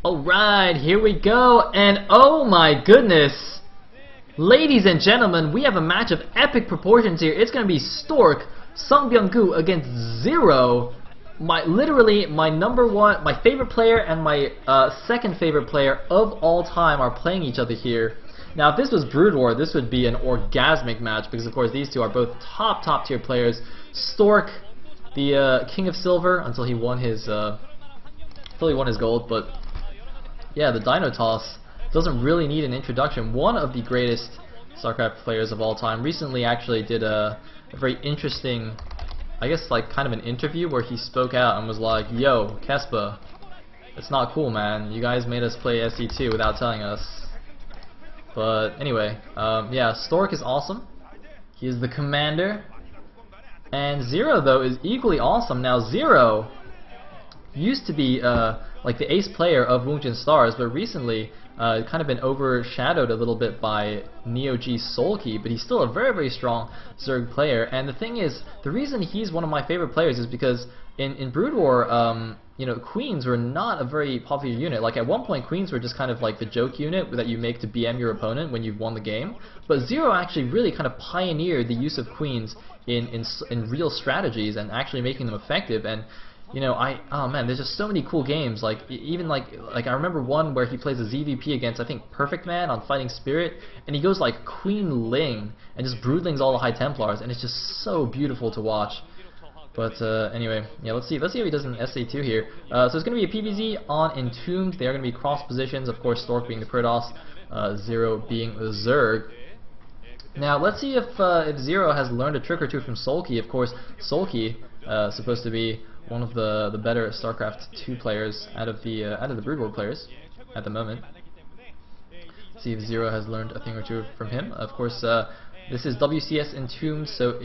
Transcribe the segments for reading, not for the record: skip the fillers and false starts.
Alright, here we go, and oh my goodness! Ladies and gentlemen, we have a match of epic proportions here. It's gonna be Stork, Sung Byung-gu against Zero. Literally, my favorite player and my second favorite player of all time are playing each other here. Now, if this was Brood War, this would be an orgasmic match because, of course, these two are both top tier players. Stork, the King of Silver, until he won his gold, but yeah, the Dino Toss doesn't really need an introduction. One of the greatest StarCraft players of all time recently actually did a very interesting, I guess, like kind of an interview where he spoke out and was like, "Yo, Kespa, it's not cool, man. You guys made us play SC2 without telling us." But anyway, yeah, Stork is awesome. He is the commander. And Zero, though, is equally awesome. Now, Zero used to be like the ace player of Woongjin Stars, but recently kind of been overshadowed a little bit by Neo G Solkey, but he's still a very strong Zerg player. And the thing is, the reason he's one of my favorite players is because in Brood War, you know, Queens were not a very popular unit. Like at one point, Queens were just kind of like the joke unit that you make to BM your opponent when you've won the game. But Zero actually really kind of pioneered the use of Queens in real strategies and actually making them effective. And you know, oh man, there's just so many cool games. Like even like I remember one where he plays a ZVP against, I think, Perfect Man on Fighting Spirit, and he goes like Queen Ling and just broodlings all the High Templars, and it's just so beautiful to watch. But anyway, yeah, let's see how he does in SA2 here. So it's going to be a PvZ on Entombed. They are going to be cross positions, of course, Stork being the Protoss, Zero being the Zerg. Now let's see if Zero has learned a trick or two from Solkey. Of course, Solkey supposed to be one of the better StarCraft 2 players out of the Brood War players at the moment. See if Zero has learned a thing or two from him. Of course, this is WCS Entombed, so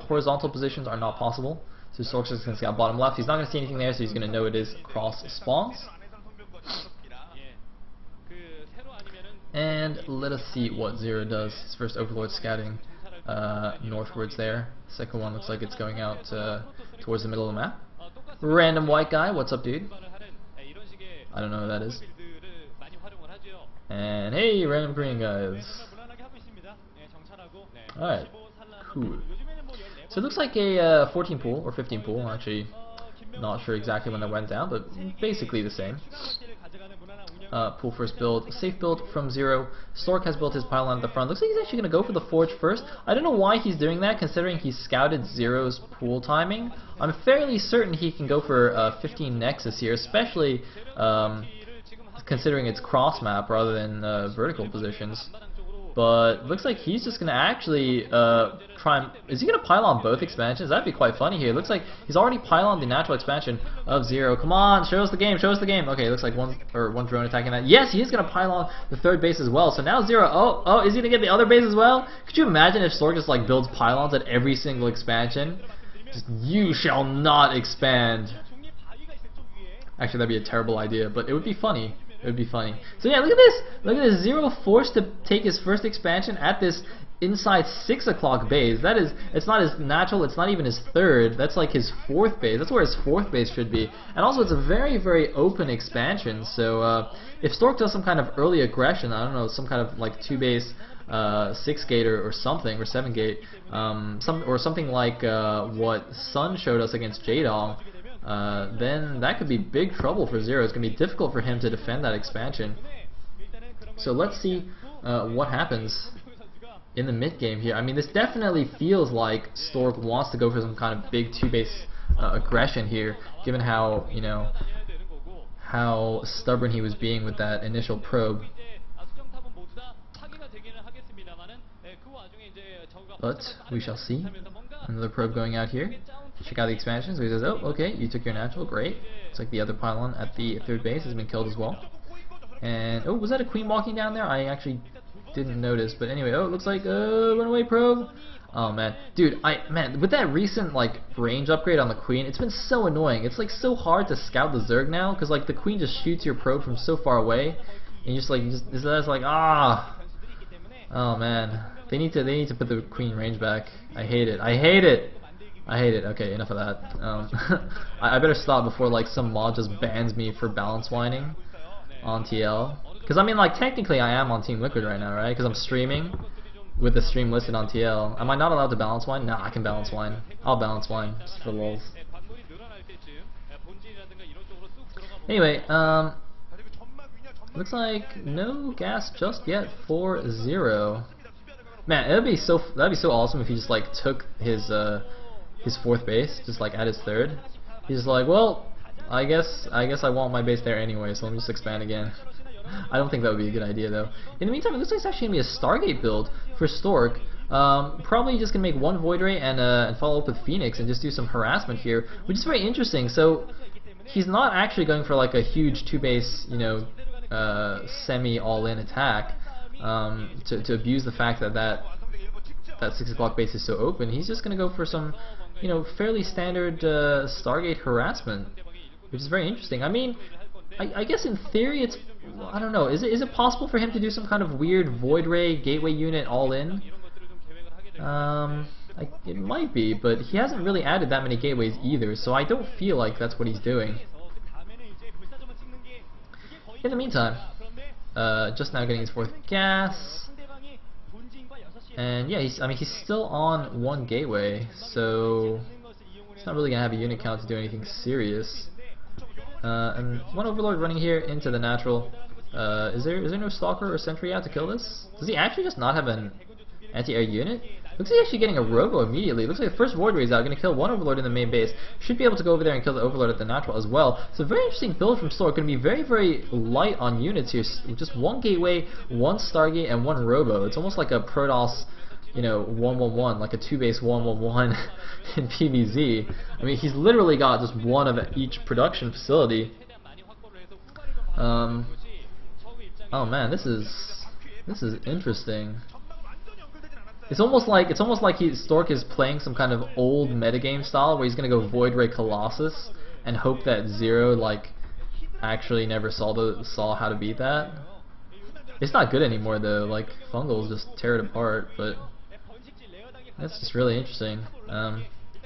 horizontal positions are not possible. So Stork's just going to scout bottom left. He's not going to see anything there, so he's going to know it is cross spawns. And let us see what Zero does. His first Overlord scouting northwards there. Second one looks like it's going out towards the middle of the map. Random white guy, what's up, dude? I don't know who that is. And hey, random green guys. Alright, cool. So it looks like a 14 pool or 15 pool. I'm actually not sure exactly when it went down, but basically the same. Pool first build, safe build from Zero. Stork has built his pylon at the front. Looks like he's actually going to go for the Forge first. I don't know why he's doing that, considering he scouted Zero's pool timing. I'm fairly certain he can go for 15 Nexus here, especially considering it's cross map rather than vertical positions. But looks like he's just going to actually try and... Is he going to pylon both expansions? That'd be quite funny here. Looks like he's already pyloned the natural expansion of Zero. Come on, show us the game, show us the game. Okay, looks like one drone attacking that. Yes, he is going to pylon the third base as well. So now Zero... Oh, is he going to get the other base as well? Could you imagine if Stork just like builds pylons at every single expansion? Just, you shall not expand. Actually, that'd be a terrible idea, but it would be funny. It would be funny. So yeah, look at this. Look at this. Zero forced to take his first expansion at this inside 6 o'clock base. That is, it's not his natural. It's not even his third. That's like his fourth base. That's where his fourth base should be. And also, it's a very open expansion. So if Stork does some kind of early aggression, I don't know, some kind of like 2-base 6-gate or something, or 7-gate, something like what Sun showed us against Jaedong. Then that could be big trouble for Zero. It's going to be difficult for him to defend that expansion. So let's see what happens in the mid game here. I mean, this definitely feels like Stork wants to go for some kind of big 2-base aggression here, given how, you know, how stubborn he was being with that initial probe. But we shall see. Another probe going out here. Check out the expansion. So he says, "Oh, okay, you took your natural, great." It's like the other pylon at the third base has been killed as well. And oh, was that a queen walking down there? I actually didn't notice. But anyway, oh, it looks like run away probe. Oh man, dude, man, with that recent like range upgrade on the queen, it's been so annoying. It's like so hard to scout the Zerg now because like the queen just shoots your probe from so far away, and you just like that's like oh man, they need to put the queen range back. I hate it. Okay, enough of that. I better stop before like some mod just bans me for balance whining. on TL. Because I mean, like, technically I am on Team Liquid right now, right? Because I'm streaming with the stream listed on TL. Am I not allowed to balance wine? No, I can balance wine. I'll balance wine, just for lols. Anyway, looks like no gas just yet for 0. Man, that'd be so awesome if he just like took his 4th base, just like at his 3rd. He's like, well, I guess I want my base there anyway, so let me just expand again. I don't think that would be a good idea though. In the meantime, it looks like it's actually gonna be a Stargate build for Stork. Probably just gonna make one Void Ray and follow up with Phoenix and just do some harassment here, which is very interesting. So he's not actually going for like a huge 2-base, you know, semi all-in attack to abuse the fact that 6 o'clock base is so open. He's just gonna go for some, you know, fairly standard Stargate harassment, which is very interesting. I mean, I guess in theory it's, I don't know, is it possible for him to do some kind of weird Void Ray gateway unit all in? It might be, but he hasn't really added that many gateways either, so I don't feel like that's what he's doing. In the meantime, just now getting his 4th gas, and yeah, he's still on 1 gateway, so he's not really gonna have a unit count to do anything serious. And 1 Overlord running here into the natural. Is there no Stalker or Sentry out to kill this? Does he actually just not have an anti-air unit? Looks like he's actually getting a Robo immediately. Looks like the first Void Ray is out, going to kill 1 Overlord in the main base. Should be able to go over there and kill the Overlord at the natural as well. So very interesting build from Stork. Going to be very, very light on units here. Just 1 Gateway, 1 Stargate, and 1 Robo. It's almost like a Protoss, you know, 1-1-1, like a 2-base 1-1-1 in PvZ. I mean, he's literally got just 1 of each production facility. Oh man, this is interesting. It's almost like Stork is playing some kind of old metagame style where he's gonna go Void Ray Colossus and hope that Zero like actually never saw how to beat that. It's not good anymore though. Like Fungals just tear it apart, but that's just really interesting.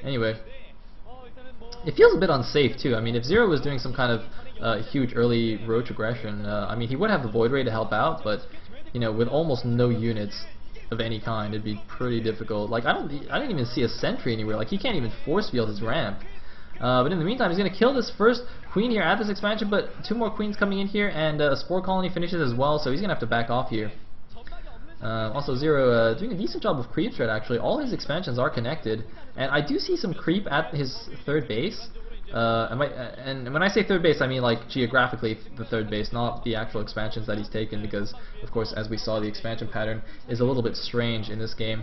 Anyway, it feels a bit unsafe too. I mean, if Zero was doing some kind of huge early roach aggression, I mean, he would have the Void Ray to help out, but you know, with almost no units of any kind, it'd be pretty difficult. Like I didn't even see a sentry anywhere. Like he can't even force field his ramp. But in the meantime, he's gonna kill this first queen here at this expansion. But 2 more queens coming in here, and a spore colony finishes as well. So he's gonna have to back off here. Also, Zero doing a decent job of creep threat actually. All his expansions are connected, and I do see some creep at his 3rd base. And when I say 3rd base, I mean like geographically the 3rd base, not the actual expansions that he's taken, because of course, as we saw, the expansion pattern is a little bit strange in this game.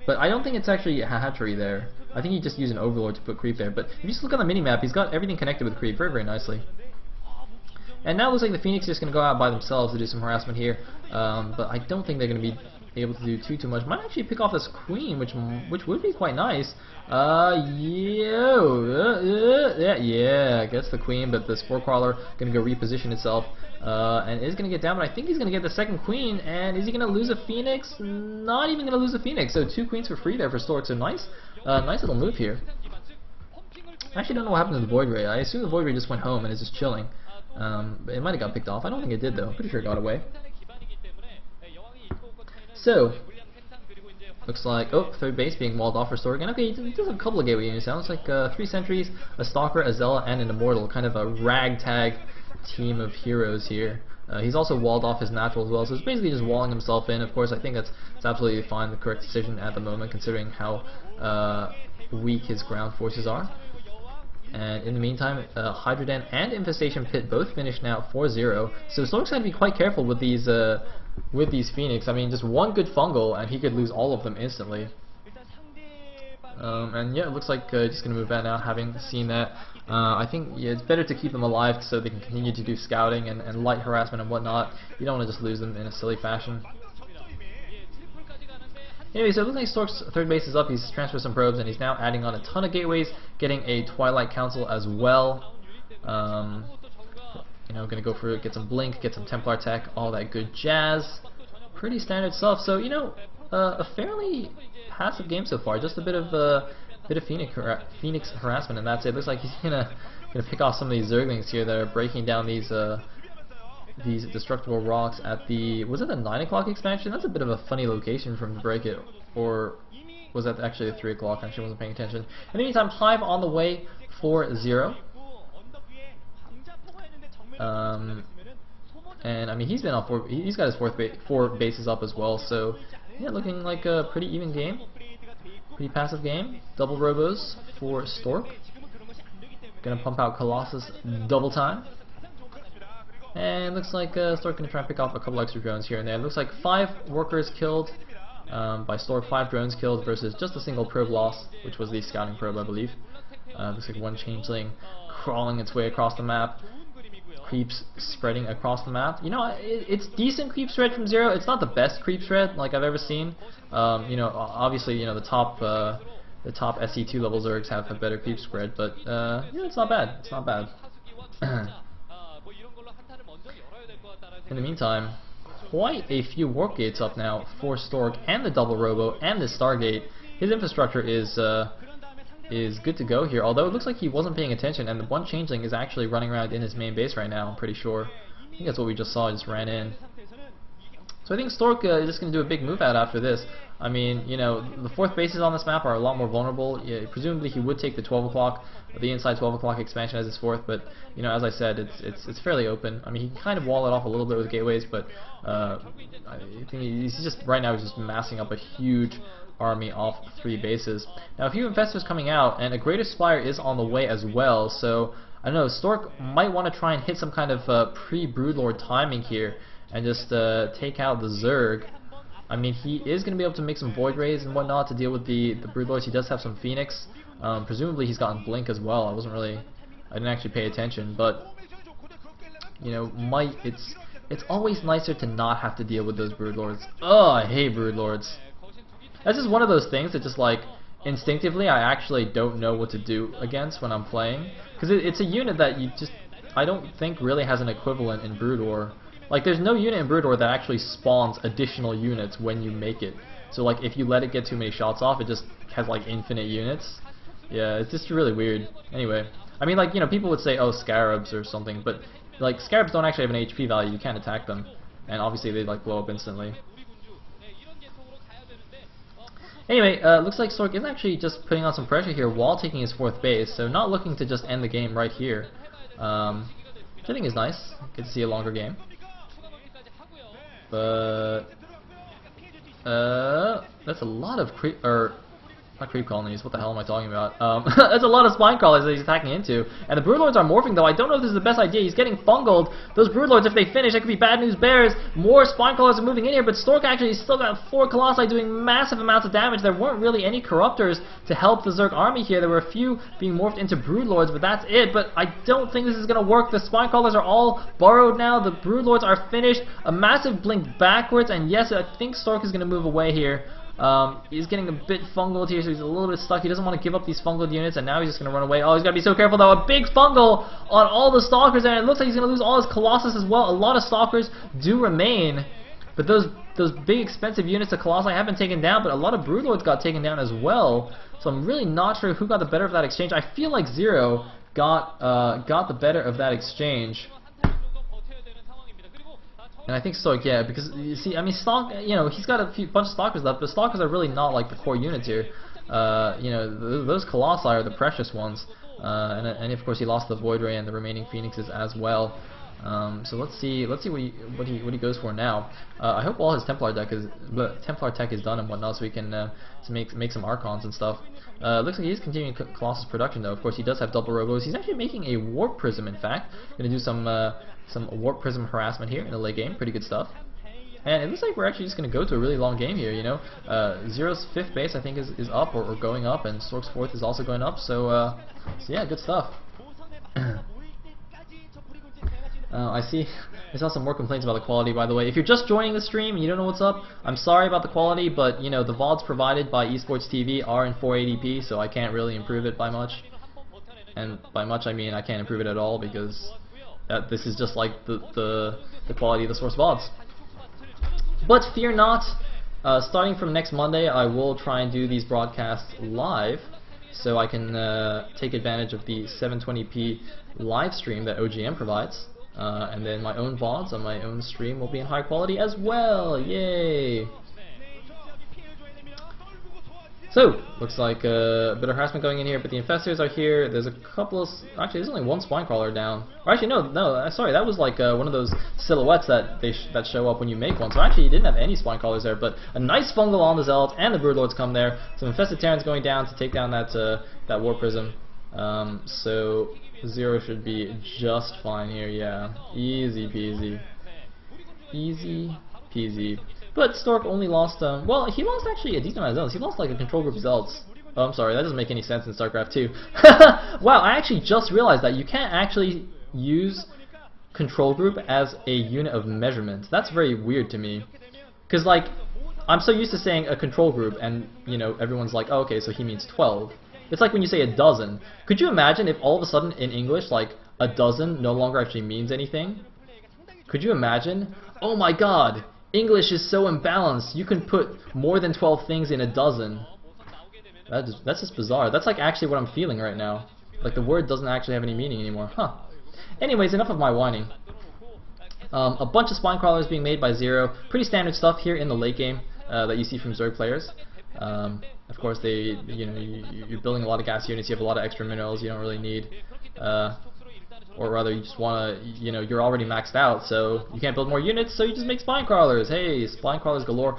But I don't think it's actually a hatchery there. I think he just used an Overlord to put creep there. But if you just look on the minimap, he's got everything connected with creep very, very nicely. And now it looks like the Phoenix are just going to go out by themselves to do some harassment here. But I don't think they're going to be able to do too much. Might actually pick off this queen, which would be quite nice. Yeah, gets the queen, but the spore crawler going to go reposition itself, and is going to get down. But I think he's going to get the 2nd queen, and is he going to lose a Phoenix? Not even going to lose a Phoenix. So 2 queens for free there for Stork. So nice little move here. I actually don't know what happened to the Void Ray. I assume the Void Ray just went home and is just chilling. It might have got picked off. I don't think it did though. Pretty sure it got away. So, looks like, 3rd base being walled off for Stork again. Okay, he does a couple of gateway units. Sounds like 3 sentries, a Stalker, a Zella, and an Immortal. Kind of a ragtag team of heroes here. He's also walled off his natural as well, so it's basically just walling himself in. Of course, I think that's absolutely fine, the correct decision at the moment, considering how weak his ground forces are. And in the meantime, Hydroden and Infestation Pit both finished now 4-0. So Stork's going to be quite careful with these Phoenix. I mean, just 1 good fungal and he could lose all of them instantly. And yeah, it looks like just going to move that now, having seen that. I think it's better to keep them alive so they can continue to do scouting and light harassment and whatnot. You don't want to just lose them in a silly fashion. Anyway, so it looks like Stork's 3rd base is up. He's transferred some probes and he's now adding on a ton of gateways, getting a Twilight Council as well. You know, gonna go for it, get some Blink, get some Templar Tech, all that good jazz. Pretty standard stuff. So you know, a fairly passive game so far. Just a bit of Phoenix harassment, and that's it. Looks like he's gonna pick off some of these Zerglings here that are breaking down these these destructible rocks at the, was it the 9 o'clock expansion? That's a bit of a funny location for him to break it, or was that actually the 3 o'clock? I actually wasn't paying attention. In the meantime, Hive on the way for 0. And I mean, he's been on he's got his four bases up as well, so yeah, looking like a pretty even game, pretty passive game. Double robos for Stork. Gonna pump out Colossus double time. And looks like Stork gonna try and pick off a couple extra drones here and there. Looks like 5 workers killed by Stork, 5 drones killed versus just a single probe loss, which was the scouting probe, I believe. Looks like 1 changeling crawling its way across the map. Creeps spreading across the map. You know, it's decent creep spread from 0. It's not the best creep spread like I've ever seen. You know, obviously, you know, the top SE2 level Zergs have a better creep spread, but yeah, it's not bad. It's not bad. In the meantime, quite a few warp gates up now for Stork and the double robo and the Stargate. His infrastructure is good to go here, although it looks like he wasn't paying attention, and the 1 changeling is actually running around in his main base right now, I'm pretty sure. I think that's what we just saw, just ran in. So I think Stork is just going to do a big move out after this. I mean, you know, the 4th bases on this map are a lot more vulnerable. Yeah, presumably he would take the 12 o'clock, the inside 12 o'clock expansion as his 4th, but, you know, as I said, it's fairly open. I mean, he can kind of wall it off a little bit with gateways, but I think he's just, right now, he's just massing up a huge army off 3 bases. Now, a few investors coming out, and a Greater Spire is on the way as well, so I don't know, Stork might want to try and hit some kind of pre-Broodlord timing here, and just take out the Zerg. I mean, he is going to be able to make some Void Rays and whatnot to deal with the Broodlords. He does have some Phoenix. Presumably he's gotten Blink as well. I didn't actually pay attention, but you know, it's always nicer to not have to deal with those Broodlords. Oh, I hate Broodlords. That's just one of those things that just like instinctively I actually don't know what to do against when I'm playing, because it's a unit that I don't think really has an equivalent in Brood War. Like, there's no unit in Brood War that actually spawns additional units when you make it. So like, if you let it get too many shots off, it just has like infinite units. Yeah, it's just really weird. Anyway, I mean, like, you know, people would say, oh, Scarabs or something, but like, Scarabs don't actually have an HP value. You can't attack them, and obviously they like blow up instantly. Anyway, looks like Stork is actually just putting on some pressure here while taking his 4th base, so not looking to just end the game right here, which I think is nice. Good to see a longer game. But that's a lot of not creep colonies, what the hell am I talking about? That's a lot of spine crawlers that he's attacking into. And the Broodlords are morphing, though. I don't know if this is the best idea. He's getting fungled. Those Broodlords, if they finish, that could be bad news bears. More spine crawlers are moving in here, but Stork actually still got 4 Colossi doing massive amounts of damage. There weren't really any Corruptors to help the Zerg army here. There were a few being morphed into Broodlords, but that's it. But I don't think this is going to work. The spine crawlers are all burrowed now. The Broodlords are finished. A massive blink backwards, and yes, I think Stork is going to move away here. He's getting a bit fungled here, so he's a little bit stuck. He doesn't want to give up these fungled units, and now he's just going to run away. Oh, he's got to be so careful, though. A big fungal on all the Stalkers, and it looks like he's going to lose all his Colossus as well. A lot of Stalkers do remain, but those big expensive units of Colossi have been taken down, but a lot of Broodlords got taken down as well. So I'm really not sure who got the better of that exchange. I feel like 0 got the better of that exchange. And I think Stork, yeah, because you see, I mean, Stork, you know, he's got a bunch of Stalkers left, but Stalkers are really not like the core units here. You know, those Colossi are the precious ones, and of course he lost the Void Ray and the remaining Phoenixes as well. So let's see what he goes for now. I hope all his Templar tech is done and whatnot, so we can to make some Archons and stuff. Looks like he's continuing Colossus production, though. Of course, he does have double robos. He's actually making a Warp Prism, in fact. Going to do some Warp Prism harassment here in the late game. Pretty good stuff. And it looks like we're actually just going to go to a really long game here, you know. 0's 5th base, I think, is up or going up, and Stork's 4th is also going up. So yeah, good stuff. I saw some more complaints about the quality, by the way. If you're just joining the stream and you don't know what's up, I'm sorry about the quality, but you know, the VODs provided by Esports TV are in 480p, so I can't really improve it by much. And by much I mean I can't improve it at all, because this is just like the quality of the source VODs. But fear not, starting from next Monday I will try and do these broadcasts live, so I can take advantage of the 720p live stream that OGM provides. And then my own VODs on my own stream will be in high quality as well. Yay! So, looks like a bit of harassment going in here, but the infestors are here. There's a couple of... Actually, there's only one spine crawler down. Or actually, no, sorry, that was like one of those silhouettes that that show up when you make one. So actually, you didn't have any spine crawlers there, but a nice fungal on the Zealot, and the Broodlords come there. Some infested Terrans going down to take down that War Prism. So, Zero should be just fine here, yeah. Easy peasy. Easy peasy. But Stork only lost, well, he lost actually a decent amount of zones. He lost like a control group Zealots. Oh, I'm sorry, that doesn't make any sense in StarCraft 2. Wow, I actually just realized that you can't actually use control group as a unit of measurement. That's very weird to me. Because, like, I'm so used to saying a control group, and, you know, everyone's like, oh, okay, so he means 12. It's like when you say a dozen. Could you imagine if all of a sudden in English, like, a dozen no longer actually means anything? Could you imagine? Oh my god! English is so imbalanced. You can put more than 12 things in a dozen. That's just bizarre. That's like actually what I'm feeling right now. Like the word doesn't actually have any meaning anymore. Huh. Anyways, enough of my whining. A bunch of spine crawlers being made by Zero. Pretty standard stuff here in the late game that you see from Zerg players. Of course, you're building a lot of gas units. You have a lot of extra minerals you don't really need. Or rather, you just want to, you're already maxed out, so you can't build more units, so you just make spine crawlers. Hey, spine crawlers galore.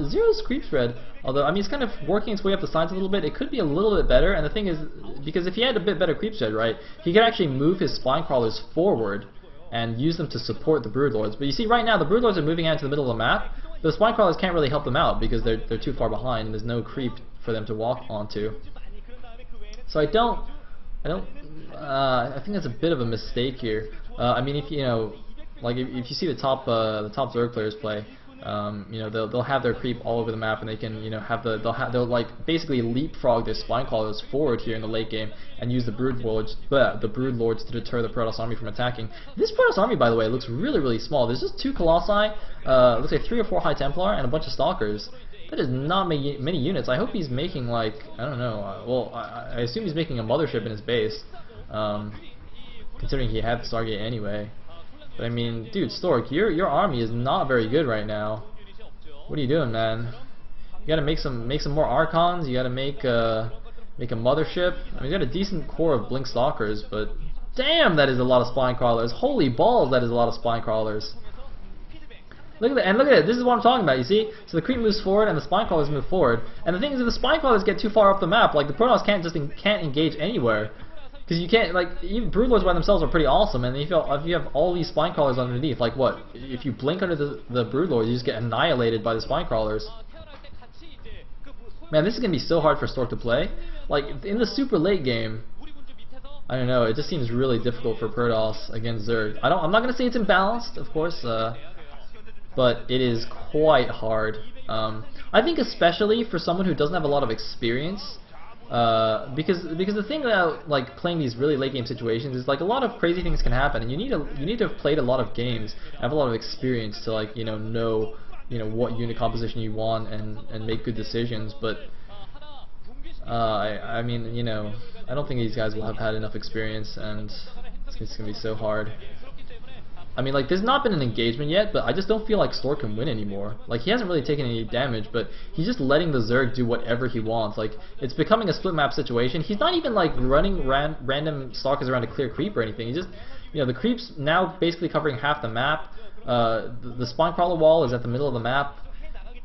Zero's creep spread, although, I mean, it's kind of working its way up the sides a little bit. It could be a little bit better, and the thing is, because if he had a bit better creep spread, right, he could actually move his spine crawlers forward and use them to support the Broodlords. But you see, right now, the Broodlords are moving out into the middle of the map. The spine crawlers can't really help them out because they're too far behind, and there's no creep for them to walk onto. So I think that's a bit of a mistake here. I mean, if if you see the top Zerg players play, they'll have their creep all over the map, and they can they'll like basically leapfrog their spine crawlers forward here in the late game and use the Broodlords to deter the Protoss army from attacking. This Protoss army, by the way, looks really really small. There's just 2 Colossi, looks like 3 or 4 High Templar, and a bunch of Stalkers. That is not many units. I hope he's making, like, I don't know, well, I assume he's making a mothership in his base, considering he had the Stargate anyway. But I mean, dude, Stork, your army is not very good right now. What are you doing, man? You gotta make some more Archons, you gotta make a mothership. I mean, you got a decent core of Blink Stalkers, but damn, that is a lot of spine crawlers. Holy balls, that is a lot of spine crawlers. Look at that, and look at it, this is what I'm talking about, you see? So the creep moves forward and the spine crawlers move forward. And the thing is, if the spine crawlers get too far up the map, like the Protoss can't engage anywhere. Because you can't, like, even Broodlords by themselves are pretty awesome, and if you have all these spine crawlers underneath, like what? If you blink under the Broodlords, you just get annihilated by the spine crawlers. Man, this is going to be so hard for Stork to play. Like, in the super late game, I don't know, it just seems really difficult for Protoss against Zerg. I'm not going to say it's imbalanced, of course, but it is quite hard. I think especially for someone who doesn't have a lot of experience, because the thing about like playing these really late game situations is like a lot of crazy things can happen, and you need to have played a lot of games, have a lot of experience to like know what unit composition you want and make good decisions. But I mean, I don't think these guys will have had enough experience, and it's gonna be so hard. I mean, like, there's not been an engagement yet, but I just don't feel like Stork can win anymore. Like, he hasn't really taken any damage, but he's just letting the Zerg do whatever he wants. Like, it's becoming a split map situation. He's not even, like, running random Stalkers around to clear creep or anything. He's just, the creep's now basically covering half the map. The spine crawler wall is at the middle of the map.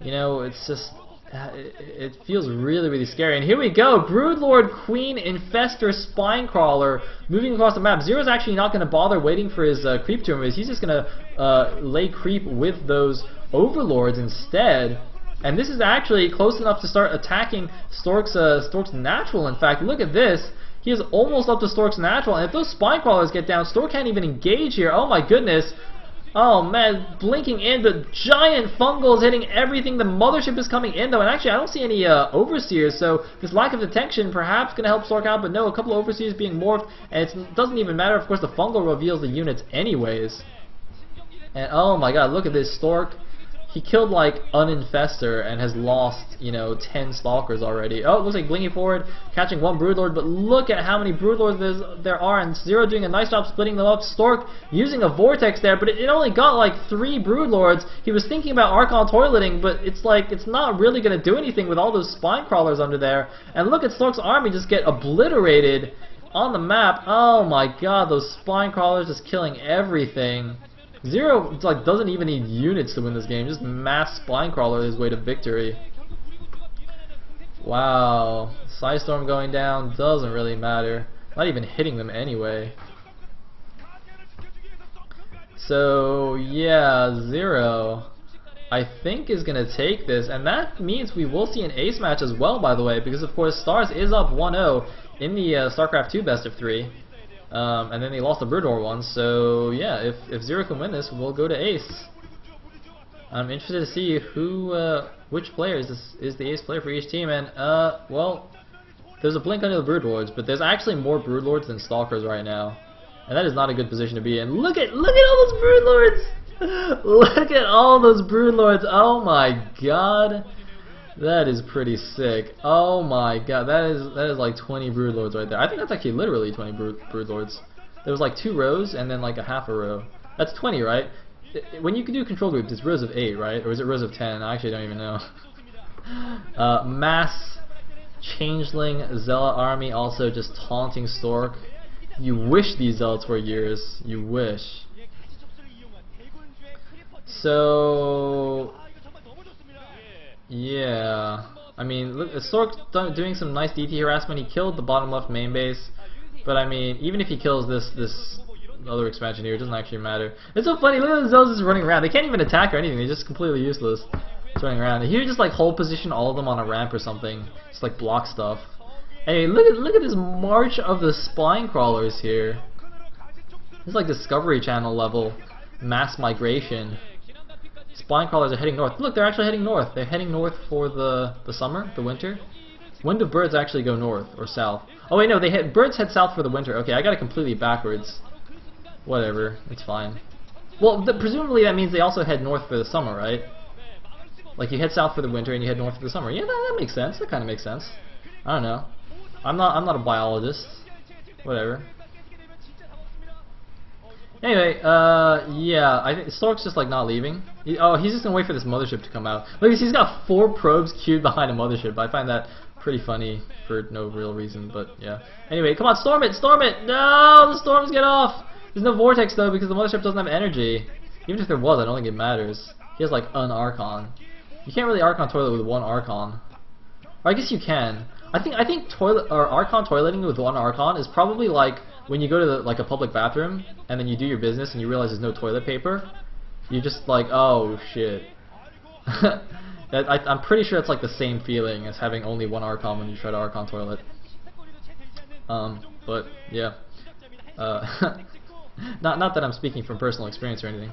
It's just... It feels really, really scary. And here we go, Broodlord, Queen, Infestor, Spine Crawler moving across the map. Zero's actually not going to bother waiting for his creep to emerge. He's just going to lay creep with those Overlords instead. And this is actually close enough to start attacking Stork's natural. In fact, look at this. He is almost up to Stork's natural. And if those Spine Crawlers get down, Stork can't even engage here. Oh my goodness. Oh man, blinking in, but giant fungals hitting everything. The mothership is coming in though, and actually I don't see any overseers, so this lack of detection perhaps going to help Stork out, but no, a couple of overseers being morphed, and it doesn't even matter. Of course, the fungal reveals the units anyways. And oh my god, look at this, Stork he killed like an infestor and has lost, you know, 10 stalkers already. Oh, it looks like blinking forward, catching one broodlord, but look at how many broodlords there are, and Zero doing a nice job splitting them up. Stork using a vortex there, but it only got like 3 broodlords. He was thinking about Archon toileting, but it's like it's not really going to do anything with all those spine crawlers under there. And look at Stork's army just get obliterated on the map. Oh my god, those spine crawlers just killing everything. Zero like doesn't even need units to win this game, just mass spine crawler his way to victory. Wow, Psystorm going down doesn't really matter, not even hitting them anyway. So yeah, Zero I think is gonna take this, and that means we will see an ace match as well, by the way, because of course Stars is up 1-0 in the StarCraft 2 best of 3. And then they lost the Broodlord one, so yeah, if Zero can win this, we'll go to ace. I'm interested to see which player is the ace player for each team, and well, there's a blink under the Broodlords, but there's actually more Broodlords than Stalkers right now, and that is not a good position to be in. Look at all those Broodlords! Look at all those Broodlords! Oh my god! That is pretty sick. Oh my god, that is like 20 Broodlords right there. I think that's actually literally 20 Broodlords. There was like 2 rows and then like a half a row. That's 20, right? When you can do control groups, it's rows of 8, right? Or is it rows of 10? I actually don't even know. Mass Changeling Zealot army also just taunting Stork. You wish these Zealots were yours. You wish. So yeah, I mean, look, Stork's doing some nice DT harassment. He killed the bottom left main base, but I mean, even if he kills this other expansion here, it doesn't actually matter. It's so funny. Look at the Zealots just running around. They can't even attack or anything. They're just completely useless. Just running around. He would just like hold position all of them on a ramp or something, just like block stuff. Hey, look at this march of the spine crawlers here. It's like Discovery Channel level mass migration. Spine crawlers are heading north. Look, they're actually heading north. They're heading north for the summer, the winter. When do birds actually go north or south? Oh wait, no, birds head south for the winter. Okay, I got it completely backwards. Whatever, it's fine. Well, presumably that means they also head north for the summer, right? Like you head south for the winter and you head north for the summer. Yeah, that makes sense. That kind of makes sense. I don't know. I'm not a biologist. Whatever. Anyway, yeah, I think Stork's just like not leaving. He's just gonna wait for this mothership to come out. Look, he's got 4 probes queued behind a mothership. I find that pretty funny for no real reason, but yeah. Anyway, come on, storm it, storm it! No, the storms get off. There's no vortex though because the mothership doesn't have energy. Even if there was, I don't think it matters. He has like an Archon. You can't really Archon toilet with 1 Archon. Or I guess you can. I think Archon toileting with 1 Archon is probably like when you go to like a public bathroom and then you do your business and you realize there's no toilet paper. You're just like, oh shit. I'm pretty sure it's like the same feeling as having only 1 Archon when you try to Archon toilet. But yeah. Not that I'm speaking from personal experience or anything.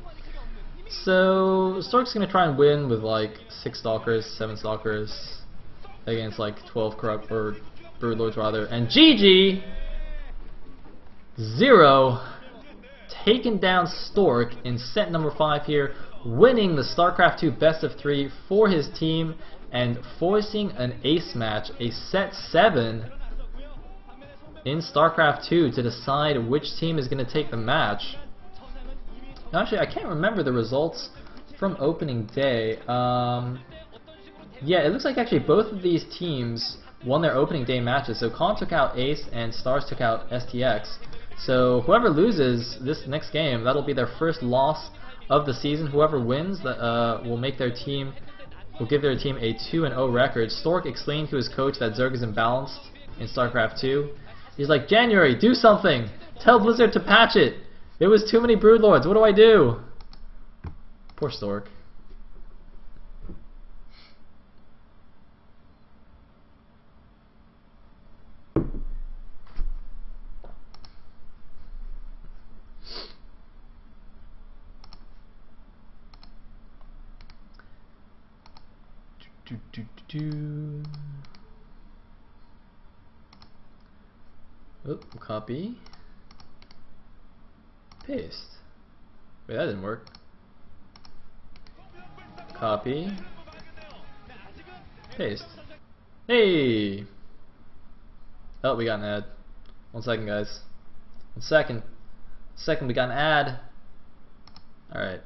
So Stork's gonna try and win with like 6 Stalkers, 7 Stalkers against like 12 corrupt or Broodlords rather, and GG! Zero taken down Stork in set number 5 here, winning the StarCraft 2 best of 3 for his team and forcing an ace match, a set 7 in StarCraft 2 to decide which team is going to take the match. Now, actually, I can't remember the results from opening day. Yeah, it looks like actually both of these teams won their opening day matches. So Con took out Ace and Stars took out STX. So whoever loses this next game, that'll be their first loss of the season. Whoever wins will make their team, will give their team a 2-0 record. Stork explained to his coach that Zerg is imbalanced in StarCraft 2. He's like, January, do something! Tell Blizzard to patch it! There was too many Broodlords, what do I do? Poor Stork. Oop, copy. Paste. Wait, that didn't work. Copy. Paste. Hey! Oh, we got an ad. 1 second, guys. 1 second. We got an ad. Alright.